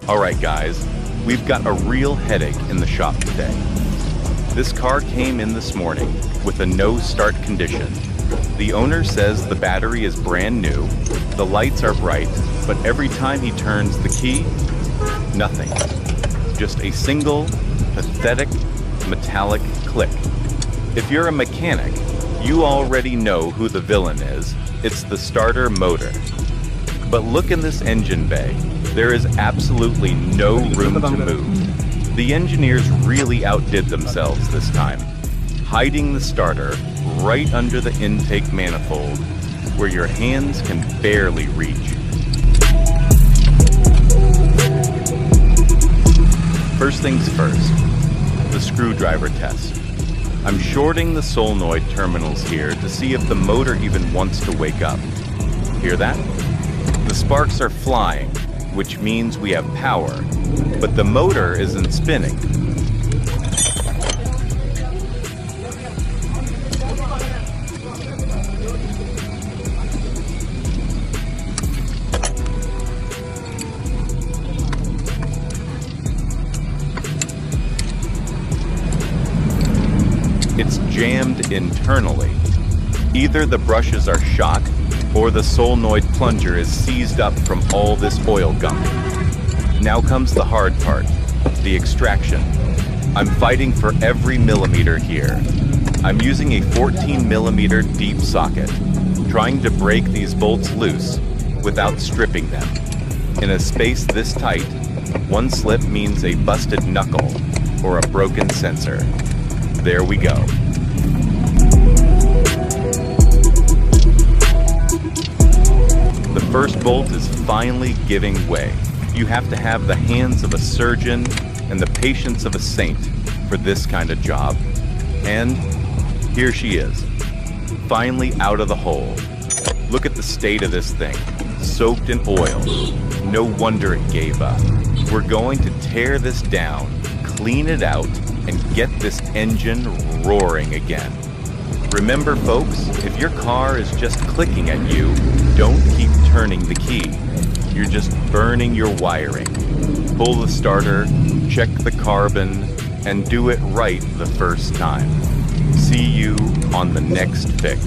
Alright guys, we've got a real headache in the shop today. This car came in this morning with a no-start condition. The owner says the battery is brand new, the lights are bright, but every time he turns the key, nothing. Just a single, pathetic, metallic click. If you're a mechanic, you already know who the villain is. It's the starter motor. But look in this engine bay. There is absolutely no room to move. The engineers really outdid themselves this time, hiding the starter right under the intake manifold, where your hands can barely reach. First things first, the screwdriver test. I'm shorting the solenoid terminals here to see if the motor even wants to wake up. Hear that? The sparks are flying, which means we have power, but the motor isn't spinning. It's jammed internally. Either the brushes are shot, or the solenoid plunger is seized up from all this oil gump. Now comes the hard part, the extraction. I'm fighting for every millimeter here. I'm using a 14mm deep socket, trying to break these bolts loose without stripping them. In a space this tight, one slip means a busted knuckle or a broken sensor. There we go. The first bolt is finally giving way. You have to have the hands of a surgeon and the patience of a saint for this kind of job. And here she is, finally out of the hole. Look at the state of this thing, soaked in oil. No wonder it gave up. We're going to tear this down, clean it out, and get this engine roaring again. Remember folks, if your car is just clicking at you, don't keep turning the key. You're just burning your wiring. Pull the starter, check the carbon, and do it right the first time. See you on the next fix.